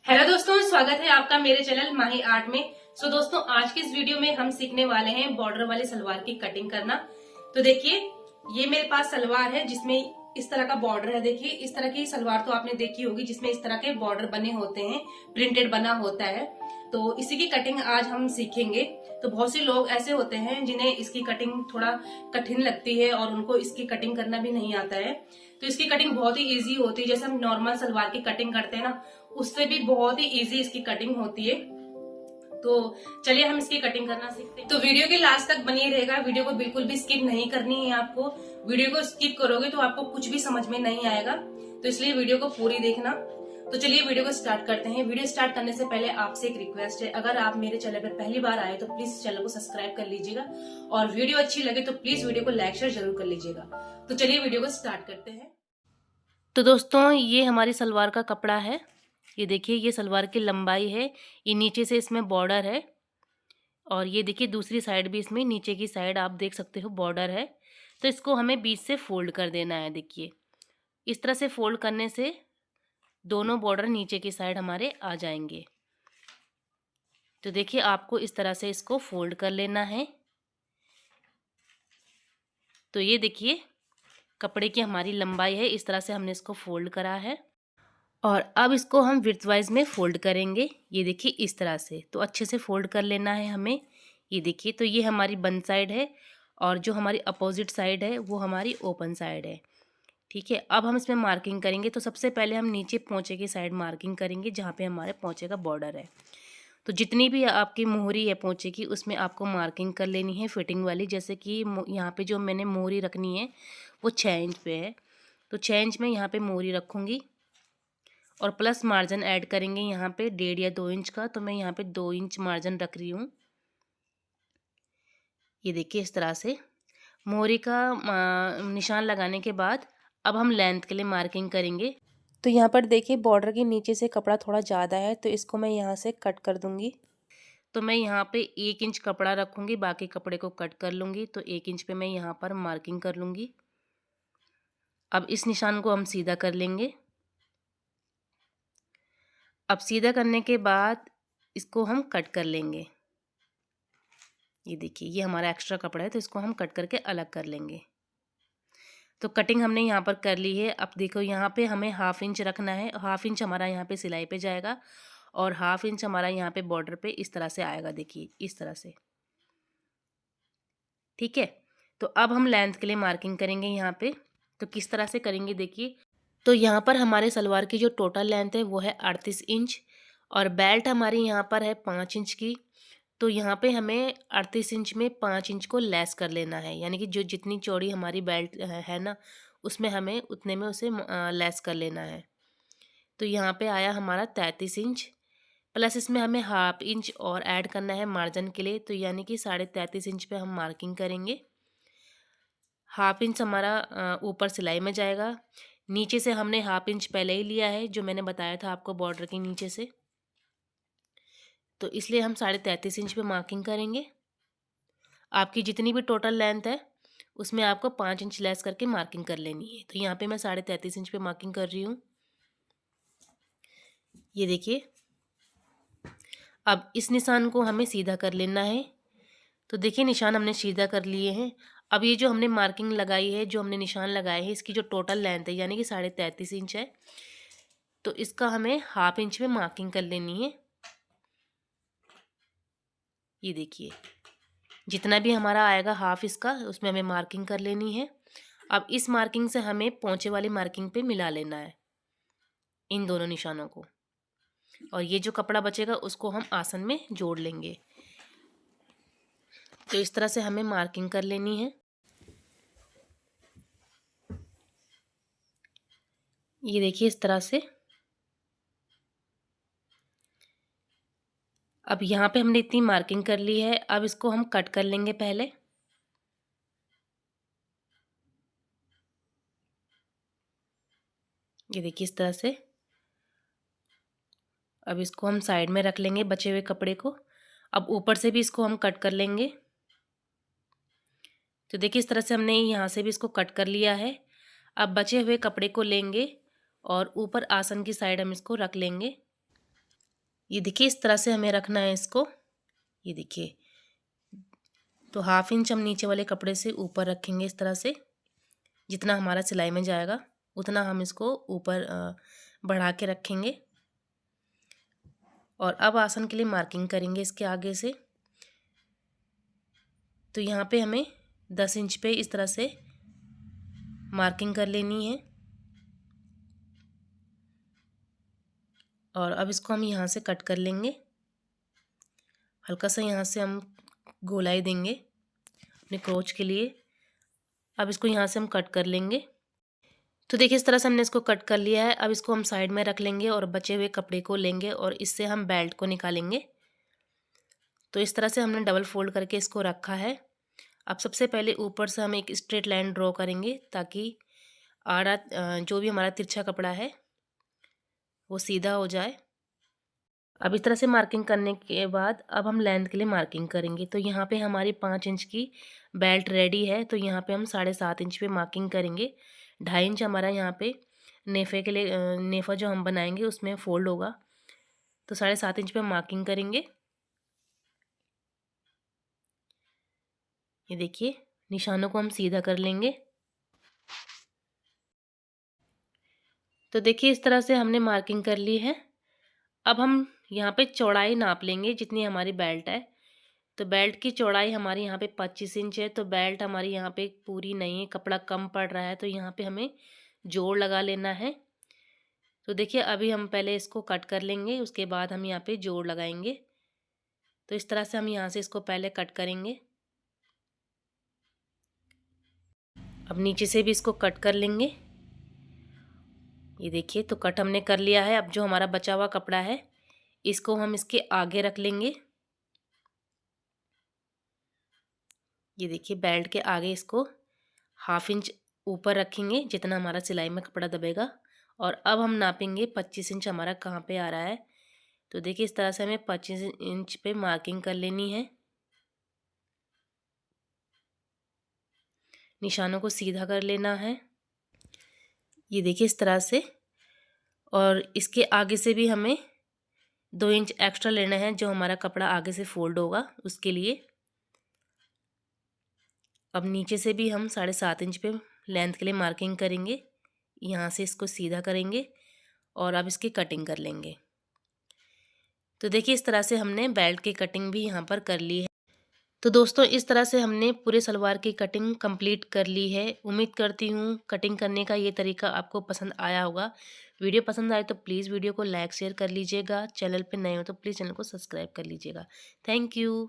Hello दोस्तों, स्वागत है आपका मेरे चैनल माही आर्ट में। दोस्तों, आज के इस वीडियो में हम सीखने वाले हैं बॉर्डर वाले सलवार की कटिंग करना। तो देखिए, ये मेरे पास सलवार है जिसमें इस तरह का बॉर्डर है। देखिए, इस तरह की सलवार तो आपने देखी होगी जिसमें इस तरह के बॉर्डर बने होते हैं, प्रिंटेड बना होता है। तो इसी की कटिंग आज हम सीखेंगे। तो बहुत से लोग ऐसे होते हैं जिन्हें इसकी कटिंग थोड़ा कठिन लगती है और उनको इसकी कटिंग करना भी नहीं आता है। तो इसकी कटिंग बहुत ही इजी होती है। जैसे हम नॉर्मल सलवार की कटिंग करते हैं ना, उससे भी बहुत ही इजी इसकी कटिंग होती है। तो चलिए हम इसकी कटिंग करना सीखते हैं। तो वीडियो के लास्ट तक बनी रहेगा। वीडियो को बिल्कुल भी स्किप नहीं करनी है आपको। वीडियो को स्किप करोगे तो आपको कुछ भी समझ में नहीं आएगा, तो इसलिए वीडियो को पूरी देखना। तो चलिए वीडियो को स्टार्ट करते हैं। वीडियो स्टार्ट करने से पहले आपसे एक रिक्वेस्ट है, अगर आप मेरे चैनल पर पहली बार आए तो प्लीज चैनल को सब्सक्राइब कर लीजिएगा, और वीडियो अच्छी लगे तो प्लीज वीडियो को लाइक शेयर जरूर कर लीजिएगा। तो चलिए वीडियो को स्टार्ट करते हैं। तो दोस्तों, ये हमारी सलवार का कपड़ा है। ये देखिए, ये सलवार की लंबाई है। ये नीचे से इसमें बॉर्डर है, और ये देखिए दूसरी साइड भी इसमें नीचे की साइड आप देख सकते हो बॉर्डर है। तो इसको हमें बीच से फोल्ड कर देना है। देखिए, इस तरह से फोल्ड करने से दोनों बॉर्डर नीचे की साइड हमारे आ जाएंगे। तो देखिए, आपको इस तरह से इसको फोल्ड कर लेना है। तो ये देखिए, कपड़े की हमारी लंबाई है, इस तरह से हमने इसको फोल्ड करा है। और अब इसको हम विड्थ वाइज में फोल्ड करेंगे। ये देखिए, इस तरह से तो अच्छे से फोल्ड कर लेना है हमें। ये देखिए, तो ये हमारी बंद साइड है, और जो हमारी अपोजिट साइड है वो हमारी ओपन साइड है। ठीक है, अब हम इसमें मार्किंग करेंगे। तो सबसे पहले हम नीचे पोंचे की साइड मार्किंग करेंगे, जहाँ पे हमारे पोंचे का बॉर्डर है। तो जितनी भी आपकी मोहरी है पोंचे की, उसमें आपको मार्किंग कर लेनी है फिटिंग वाली। जैसे कि यहाँ पे जो मैंने मोहरी रखनी है वो 6 इंच पे है, तो 6 इंच में यहाँ पे मोहरी रखूँगी, और प्लस मार्जिन ऐड करेंगे यहाँ पे 1.5 या 2 इंच का। तो मैं यहाँ पे 2 इंच मार्जिन रख रही हूँ। ये देखिए, इस तरह से मोहरी का निशान लगाने के बाद अब हम लेंथ के लिए मार्किंग करेंगे। तो यहाँ पर देखिए, बॉर्डर के नीचे से कपड़ा थोड़ा ज़्यादा है, तो इसको मैं यहाँ से कट कर दूँगी। तो मैं यहाँ पे 1 इंच कपड़ा रखूँगी, बाकी कपड़े को कट कर लूँगी। तो 1 इंच पे मैं यहाँ पर मार्किंग कर लूँगी। अब इस निशान को हम सीधा कर लेंगे। अब सीधा करने के बाद इसको हम कट कर लेंगे। ये देखिए, ये हमारा एक्स्ट्रा कपड़ा है, तो इसको हम कट करके अलग कर लेंगे। तो कटिंग हमने यहाँ पर कर ली है। अब देखो, यहाँ पे हमें 1/2 इंच रखना है। 1/2 इंच हमारा यहाँ पे सिलाई पे जाएगा, और 1/2 इंच हमारा यहाँ पे बॉर्डर पे इस तरह से आएगा। देखिए, इस तरह से। ठीक है, तो अब हम लेंथ के लिए मार्किंग करेंगे यहाँ पे। तो किस तरह से करेंगे देखिए। तो यहाँ पर हमारे सलवार की जो टोटल लेंथ है वो है 38 इंच, और बेल्ट हमारी यहाँ पर है 5 इंच की। तो यहाँ पे हमें 38 इंच में 5 इंच को लेस कर लेना है, यानी कि जो जितनी चौड़ी हमारी बेल्ट है ना, उसमें हमें उतने में उसे लेस कर लेना है। तो यहाँ पे आया हमारा 33 इंच, प्लस इसमें हमें 1/2 इंच और ऐड करना है मार्जिन के लिए। तो यानी कि 33.5 इंच पे हम मार्किंग करेंगे। 1/2 इंच हमारा ऊपर सिलाई में जाएगा। नीचे से हमने 1/2 इंच पहले ही लिया है, जो मैंने बताया था आपको बॉर्डर के नीचे से। तो इसलिए हम 33.5 इंच पे मार्किंग करेंगे। आपकी जितनी भी टोटल लेंथ है उसमें आपको 5 इंच लेस करके मार्किंग कर लेनी है। तो यहाँ पे मैं 33.5 इंच पे मार्किंग कर रही हूँ। ये देखिए, अब इस निशान को हमें सीधा कर लेना है। तो देखिए, निशान हमने सीधा कर लिए हैं। अब ये जो हमने मार्किंग लगाई है, जो हमने निशान लगाए हैं, इसकी जो टोटल लेंथ है यानी कि 33.5 इंच है, तो इसका हमें 1/2 इंच में मार्किंग कर लेनी है। ये देखिए, जितना भी हमारा आएगा 1/2 इसका, उसमें हमें मार्किंग कर लेनी है। अब इस मार्किंग से हमें पोंचे वाली मार्किंग पे मिला लेना है इन दोनों निशानों को, और ये जो कपड़ा बचेगा उसको हम आसन में जोड़ लेंगे। तो इस तरह से हमें मार्किंग कर लेनी है। ये देखिए, इस तरह से। अब यहाँ पे हमने इतनी मार्किंग कर ली है। अब इसको हम कट कर लेंगे पहले। ये देखिए, इस तरह से। अब इसको हम साइड में रख लेंगे बचे हुए कपड़े को। अब ऊपर से भी इसको हम कट कर लेंगे। तो देखिए, इस तरह से हमने यहाँ से भी इसको कट कर लिया है। अब बचे हुए कपड़े को लेंगे और ऊपर आसन की साइड हम इसको रख लेंगे। ये देखिए इस तरह से हमें रखना है इसको। ये देखिए, तो 1/2 इंच हम नीचे वाले कपड़े से ऊपर रखेंगे इस तरह से। जितना हमारा सिलाई में जाएगा उतना हम इसको ऊपर बढ़ा के रखेंगे। और अब आसन के लिए मार्किंग करेंगे इसके आगे से। तो यहाँ पे हमें 10 इंच पे इस तरह से मार्किंग कर लेनी है। और अब इसको हम यहाँ से कट कर लेंगे। हल्का सा यहाँ से हम गोलाई देंगे अपने क्रोच के लिए। अब इसको यहाँ से हम कट कर लेंगे। तो देखिए इस तरह से हमने इसको कट कर लिया है। अब इसको हम साइड में रख लेंगे और बचे हुए कपड़े को लेंगे और इससे हम बेल्ट को निकालेंगे। तो इस तरह से हमने डबल फोल्ड करके इसको रखा है। अब सबसे पहले ऊपर से हम एक स्ट्रेट लाइन ड्रॉ करेंगे ताकि आड़ा जो भी हमारा तिरछा कपड़ा है वो सीधा हो जाए। अब इस तरह से मार्किंग करने के बाद अब हम लेंथ के लिए मार्किंग करेंगे। तो यहाँ पे हमारी 5 इंच की बेल्ट रेडी है। तो यहाँ पे हम 7.5 इंच पे मार्किंग करेंगे। 2.5 इंच हमारा यहाँ पे नेफे के लिए नेफा जो हम बनाएंगे उसमें फोल्ड होगा। तो 7.5 इंच पे हम मार्किंग करेंगे। ये देखिए निशानों को हम सीधा कर लेंगे। तो देखिए इस तरह से हमने मार्किंग कर ली है। अब हम यहाँ पे चौड़ाई नाप लेंगे जितनी हमारी बेल्ट है। तो बेल्ट की चौड़ाई हमारी यहाँ पे 25 इंच है। तो बेल्ट हमारी यहाँ पे पूरी नहीं है, कपड़ा कम पड़ रहा है। तो यहाँ पे हमें जोड़ लगा लेना है। तो देखिए अभी हम पहले इसको कट कर लेंगे, उसके बाद हम यहाँ पे जोड़ लगाएंगे। तो इस तरह से हम यहाँ से इसको पहले कट करेंगे। अब नीचे से भी इसको कट कर लेंगे। ये देखिए तो कट हमने कर लिया है। अब जो हमारा बचा हुआ कपड़ा है इसको हम इसके आगे रख लेंगे। ये देखिए बेल्ट के आगे इसको 1/2 इंच ऊपर रखेंगे जितना हमारा सिलाई में कपड़ा दबेगा। और अब हम नापेंगे 25 इंच हमारा कहाँ पे आ रहा है। तो देखिए इस तरह से हमें 25 इंच पे मार्किंग कर लेनी है। निशानों को सीधा कर लेना है। ये देखिए इस तरह से। और इसके आगे से भी हमें 2 इंच एक्स्ट्रा लेना है जो हमारा कपड़ा आगे से फोल्ड होगा उसके लिए। अब नीचे से भी हम 7.5 इंच पे लेंथ के लिए मार्किंग करेंगे। यहाँ से इसको सीधा करेंगे और अब इसकी कटिंग कर लेंगे। तो देखिए इस तरह से हमने बेल्ट की कटिंग भी यहाँ पर कर ली है। तो दोस्तों इस तरह से हमने पूरे सलवार की कटिंग कंप्लीट कर ली है। उम्मीद करती हूँ कटिंग करने का ये तरीका आपको पसंद आया होगा। वीडियो पसंद आए तो प्लीज़ वीडियो को लाइक शेयर कर लीजिएगा। चैनल पे नए हो तो प्लीज़ चैनल को सब्सक्राइब कर लीजिएगा। Thank you.